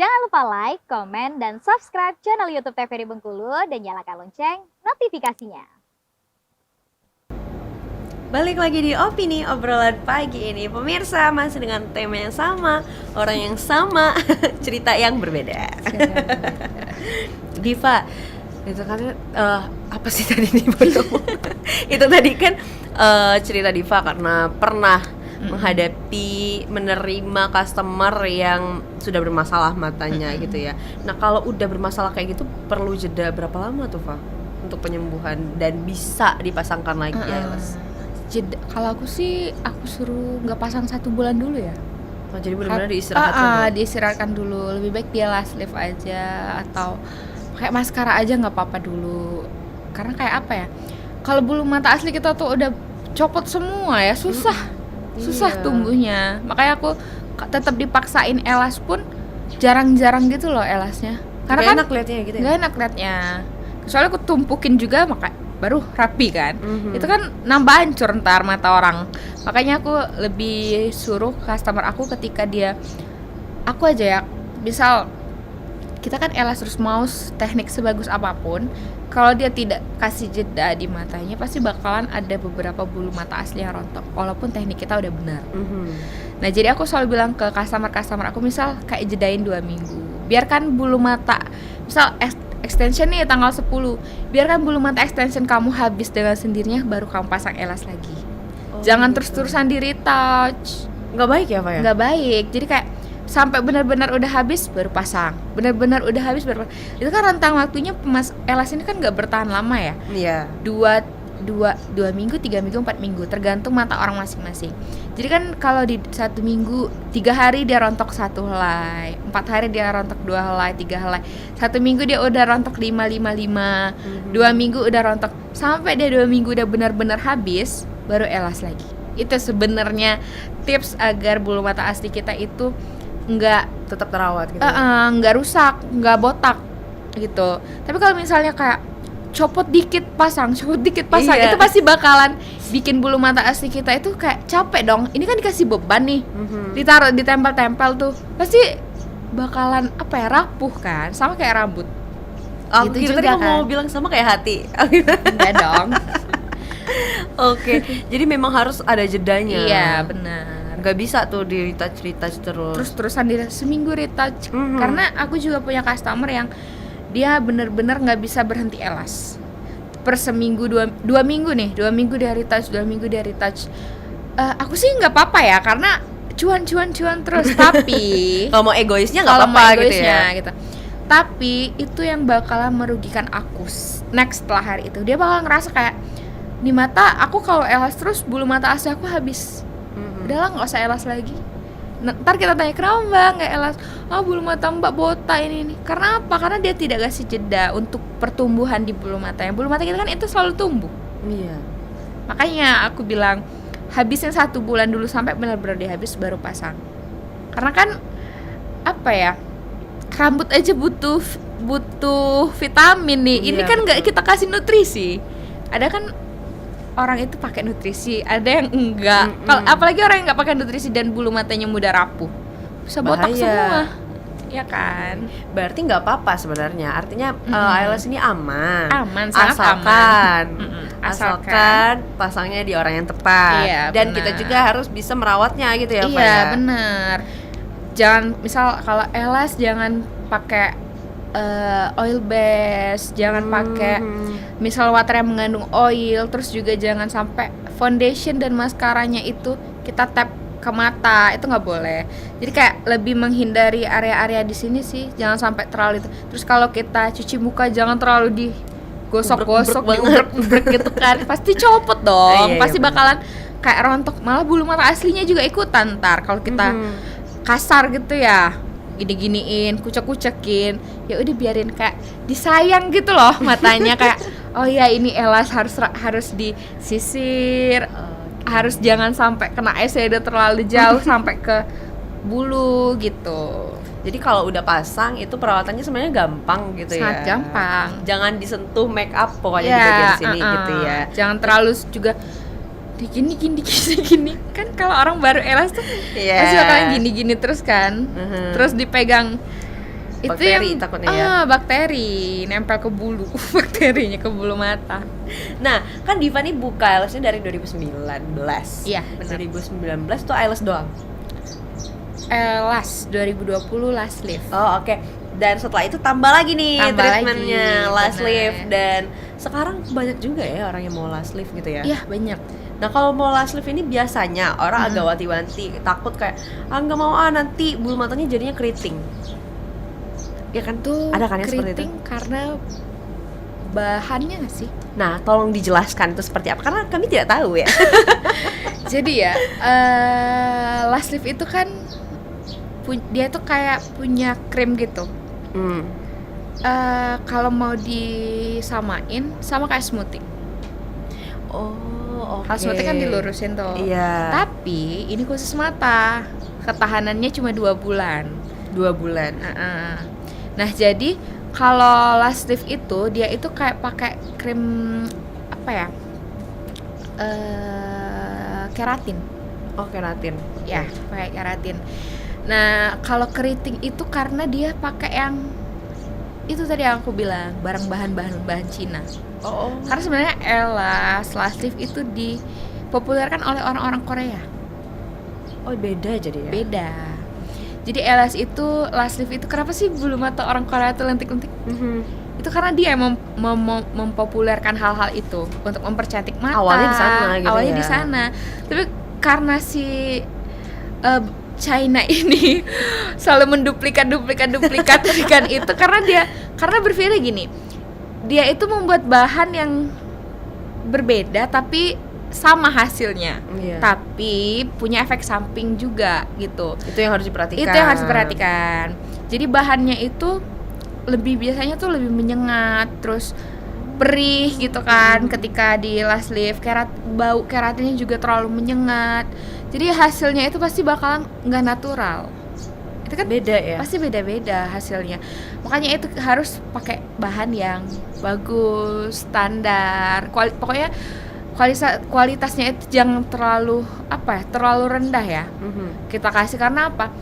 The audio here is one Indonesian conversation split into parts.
Jangan lupa like, komen, dan subscribe channel YouTube TVRI Bengkulu dan nyalakan lonceng notifikasinya. Balik lagi di Opini Obrolan Pagi ini. Pemirsa, masih dengan tema yang sama, orang yang sama, cerita yang berbeda. Diva, itu kan apa sih tadi nih itu tadi kan cerita Diva karena pernah menerima customer yang sudah bermasalah matanya gitu ya. Nah, kalau udah bermasalah kayak gitu perlu jeda berapa lama tuh, Fa? Untuk penyembuhan dan bisa dipasangkan lagi ya, Mas? Jeda, kalau aku sih aku suruh nggak pasang 1 bulan dulu ya. Oh, jadi benar-benar diistirahatkan dulu. Diistirahatkan dulu. Lebih baik dia last lift aja atau kayak maskara aja nggak apa-apa dulu. Karena kayak apa ya? Kalau bulu mata asli kita tuh udah copot semua ya, susah tumbuhnya. Makanya aku tetap dipaksain elas pun jarang-jarang gitu loh elasnya. Karena Gak enak liatnya gitu ya? Gak enak liatnya. Soalnya aku tumpukin juga baru rapi kan. Itu kan nambah hancur ntar mata orang. Makanya aku lebih suruh customer aku ketika aku aja ya, misal kita kan elas terus mau teknik sebagus apapun, kalau dia tidak kasih jeda di matanya pasti bakalan ada beberapa bulu mata asli yang rontok walaupun teknik kita udah benar. Nah, jadi aku selalu bilang ke customer aku, misal kayak jedain 2 minggu, biarkan bulu mata, misal extension nih tanggal 10, biarkan bulu mata extension kamu habis dengan sendirinya baru kamu pasang elas lagi. Jangan terus-terusan di retouch, nggak baik ya, Pak ya? Nggak baik. Jadi kayak sampai benar-benar udah habis baru pasang, benar-benar udah habis baru pasang. Itu kan rentang waktunya elas ini kan nggak bertahan lama ya. Iya. 2 minggu, 3 minggu, 4 minggu, tergantung mata orang masing-masing. Jadi kan kalau di 1 minggu 3 hari dia rontok 1 helai, 4 hari dia rontok 2 helai, 3 helai, 1 minggu dia udah rontok 5, 2 minggu udah rontok, sampai dia 2 minggu udah benar-benar habis baru elas lagi. Itu sebenarnya tips agar bulu mata asli kita itu nggak tetap terawat gitu. Nggak rusak, nggak botak gitu. Tapi kalau misalnya kayak copot dikit pasang, itu pasti bakalan bikin bulu mata asli kita itu kayak capek dong. Ini kan dikasih beban nih, ditaruh, ditempel-tempel tuh, pasti bakalan rapuh kan, sama kayak rambut. Gitu juga tadi mau bilang sama kayak hati. Enggak dong. Oke, jadi memang harus ada jedanya. Iya, benar. Gak bisa tuh di retouch terus-terusan seminggu retouch. Karena aku juga punya customer yang dia bener-bener nggak bisa berhenti elas. Per seminggu 2 minggu nih, 2 minggu dia retouch, 2 minggu dia retouch. Aku sih nggak apa-apa ya, karena cuan terus. Tapi kalau mau egoisnya nggak apa-apa gitu ya. Gitu. Tapi itu yang bakalan merugikan aku. Next setelah hari itu dia bakal ngerasa kayak di mata aku kalau elas terus bulu mata asli aku habis. Udahlah nggak usah elas lagi. Ntar kita tanya kenapa mbak nggak elas? Bulu mata mbak botak ini. Karena apa? Karena dia tidak kasih jeda untuk pertumbuhan di bulu matanya. Bulu mata kita kan itu selalu tumbuh. Iya. Makanya aku bilang habisin 1 bulan dulu sampai benar-benar dia habis baru pasang. Karena kan apa ya? Rambut aja butuh vitamin nih. Ini kan nggak kita kasih nutrisi. Ada kan orang itu pakai nutrisi, ada yang enggak. Apalagi orang yang enggak pakai nutrisi dan bulu matanya mudah rapuh, bisa botak semua, ya kan? Berarti nggak apa-apa sebenarnya. Artinya eyelash ini aman, asalkan pasangnya di orang yang tepat. Iya, dan benar. kita juga harus bisa merawatnya gitu ya, Pak ya? Iya, benar. Jangan, misal kalau eyelash jangan pakai oil base, jangan pakai misal water yang mengandung oil, terus juga jangan sampai foundation dan maskaranya itu kita tap ke mata, itu nggak boleh. Jadi kayak lebih menghindari area-area di sini sih, jangan sampai terlalu itu. Terus kalau kita cuci muka jangan terlalu digosok-gosok, diubrek gitu kan, pasti copot dong, pasti bakalan kayak rontok, malah bulu mata aslinya juga ikutan ntar kalau kita kasar gitu ya. Gini-giniin, kucek-kucekin, ya udah biarin kayak disayang gitu loh matanya kayak oh ya ini elas harus disisir, harus jangan sampai kena eyeshadow terlalu jauh sampai ke bulu gitu. Jadi kalau udah pasang itu perawatannya sebenarnya gampang gitu. Sangat gampang. Jangan disentuh make up pokoknya di bagian sini gitu ya. Jangan terlalu juga gini kan kalau orang baru elas tuh pasti bakalan gini terus kan, terus dipegang Bakteri takutnya ya. Bakteri nempel ke bulu. Bakterinya ke bulu mata. Nah, kan Diva nih buka eyelash-nya dari 2019. Iya, benar. 2019 tuh eyelash doang. Eyelash 2020 last lift. Oh, oke. Dan setelah itu tambah lagi nih Tambah treatmentnya lagi, last benar. lift. Dan sekarang banyak juga ya orang yang mau last lift gitu ya. Iya, banyak. Nah, kalau mau last lift ini biasanya orang agak wanti-wanti, takut kayak nggak mau nanti bulu matanya jadinya keriting. Ya kan Tuh ada kan yang seperti itu. keriting karena bahannya nggak sih? Nah, tolong dijelaskan itu seperti apa karena kami tidak tahu ya. Jadi ya, last lift itu kan dia tuh kayak punya krim gitu. Kalau mau disamain sama kayak smoothie. Oh, oke. Kalau smoothie kan dilurusin tuh. Iya. Tapi ini khusus mata. Ketahanannya cuma 2 bulan. 2 bulan. Nah, jadi kalau last lift itu dia itu kayak pakai krim apa ya? Keratin. Oh, keratin. Ya, pakai keratin. Nah, kalau keriting itu karena dia pakai yang itu tadi yang aku bilang, bahan Cina. Oh. Karena sebenarnya eyelash last lift itu dipopulerkan oleh orang-orang Korea. Oh, beda jadi ya. Beda. Jadi eyelash itu last lift itu kenapa sih bulu mata orang Korea itu lentik-lentik? Itu karena dia yang mempopulerkan hal-hal itu untuk mempercantik mata. Awalnya di sana gitu Awalnya ya. di sana. Tapi karena si China ini selalu menduplikat itu karena berpikir gini. Dia itu membuat bahan yang berbeda tapi sama hasilnya. Iya. Tapi punya efek samping juga gitu. Itu yang harus diperhatikan. Itu yang harus diperhatikan. Jadi bahannya itu biasanya tuh lebih menyengat, terus perih gitu kan ketika di last lift. Bau keratinnya juga terlalu menyengat. Jadi hasilnya itu pasti bakalan nggak natural. Itu kan Beda ya. pasti beda-beda hasilnya. Makanya itu harus pakai bahan yang bagus, standar. Pokoknya kualitasnya itu jangan terlalu rendah ya. Kita kasih karena apa?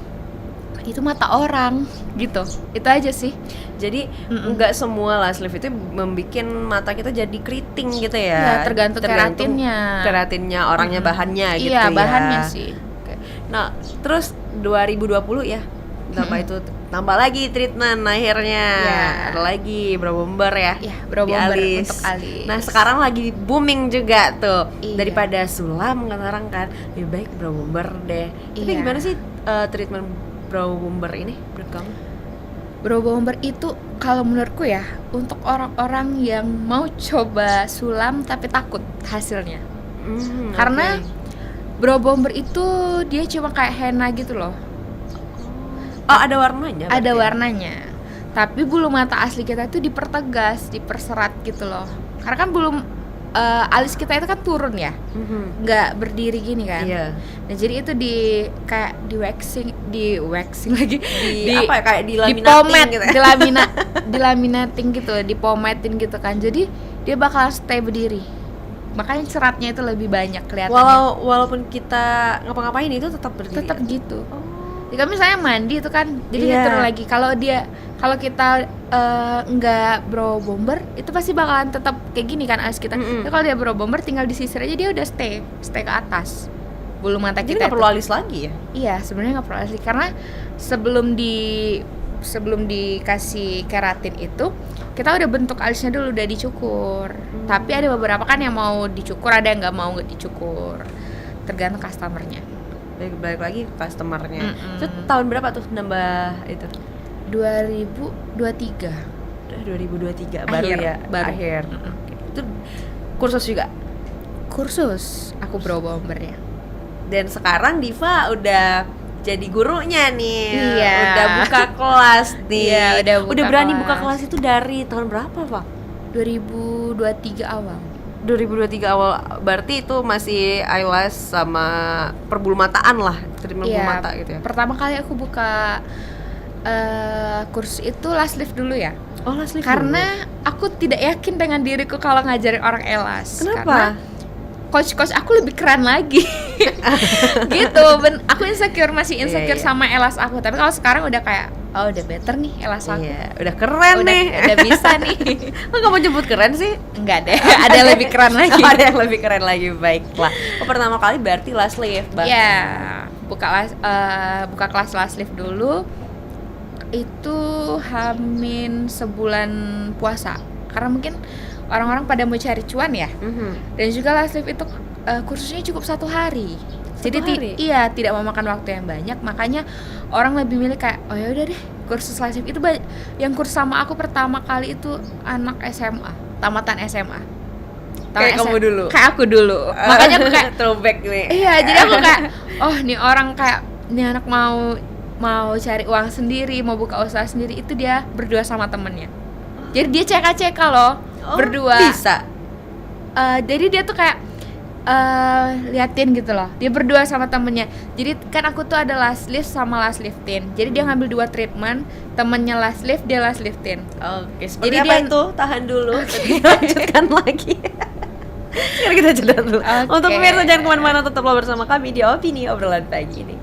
Itu mata orang gitu. Itu aja sih. Jadi nggak semua last lift itu membikin mata kita jadi keriting gitu ya. Ya, tergantung keratinnya. Keratinnya orangnya, bahannya gitu ya. Iya, bahannya sih. Oke. Nah, terus 2020 ya. Tambah lagi treatment akhirnya. Ya. Ada lagi brow bomber ya. Ya, brow di bomber alis. untuk alis. Nah, sekarang lagi booming juga tuh. Iya. Daripada sulam kata orang kan, lebih baik brow bomber deh. Tapi Iya. gimana sih treatment brow bomber ini menurut kamu? Brow bomber itu kalau menurutku ya untuk orang-orang yang mau coba sulam tapi takut hasilnya. Karena brow bomber itu dia cuma kayak henna gitu loh. Oh, ada warnanya? Ada berarti? warnanya. Tapi bulu mata asli kita itu dipertegas, diperserat gitu loh. Karena kan bulu alis kita itu kan turun ya, nggak berdiri gini kan. Iya. Nah, jadi itu kayak di waxing lagi, Apa ya, kayak di dilaminating pomade, gitu ya? dilaminating gitu, dipomatin gitu kan. Jadi dia bakal stay berdiri. Makanya seratnya itu lebih banyak kelihatannya. Walaupun kita ngapa-ngapain itu tetap berdiri. Tetap ya? gitu. Jika misalnya mandi itu kan, jadi Iya. dia turun lagi. Kalau kita nggak brow bomber, itu pasti bakalan tetap kayak gini kan alis kita. Tapi kalau dia brow bomber, tinggal disisir aja dia udah stay ke atas. Bulu mata Jadi kita nggak perlu alis lagi ya? Iya, sebenarnya nggak perlu alis karena sebelum dikasih keratin itu kita udah bentuk alisnya dulu, udah dicukur. Tapi ada beberapa kan yang mau dicukur, ada yang nggak mau dicukur. Tergantung customernya. Balik lagi ke customernya. Itu tahun berapa tuh nambah itu? 2023. 2023 baru Akhir, ya? baru. Akhir. Oke. Itu kursus juga? Kursus aku brow bombernya. Dan sekarang Diva udah jadi gurunya nih. Iya. Udah buka kelas nih. Iya, udah berani kelas. buka kelas itu dari tahun berapa, Pak? 2023 awal. 2023 awal, berarti itu masih eyelash sama perbulumataan lah, treatment bulu mata gitu ya. Pertama kali aku buka kursus itu last lift dulu ya. Oh, last lift Karena aku tidak yakin dengan diriku kalau ngajarin orang eyelash. Kenapa? Karena coach aku lebih keren lagi. Gitu. Aku masih insecure Iya. sama eyelash aku. Tapi kalau sekarang udah kayak oh udah better nih elas aku. Iya, udah keren nih. Udah bisa nih. Kok kamu jemput keren sih? Enggak deh, ada yang lebih keren lagi. Ada yang lebih keren lagi, baiklah. Pertama kali berarti last lift bahkan. Ya, buka kelas last lift dulu. Itu hamin sebulan puasa. Karena mungkin orang-orang pada mau cari cuan ya. Dan juga last lift itu kursusnya cukup 1 hari. Jadi iya, tidak memakan waktu yang banyak. Makanya orang lebih milih kayak oh ya udah deh, kursus last lift itu yang kursus sama aku pertama kali itu anak SMA, tamatan SMA. Kayak kamu dulu. Kayak aku dulu. Makanya aku kayak throwback nih. iya, jadi aku kayak oh nih orang kayak nih anak mau cari uang sendiri, mau buka usaha sendiri, itu dia berdua sama temennya. Jadi dia ceka-ceka loh, berdua. Bisa. Jadi dia tuh kayak liatin gitu loh. Dia berdua sama temennya. Jadi kan aku tuh ada last lift sama last liftin. Jadi dia ngambil 2 treatment, temennya last lift, dia last liftin. Oke, seperti Jadi apa dia- itu? Tahan dulu, lanjutkan lagi. Sekarang kita jeda dulu. Oke. Untuk pemirsa jangan kemana-mana, tetaplah bersama kami di Opini Obrolan Pagi ini.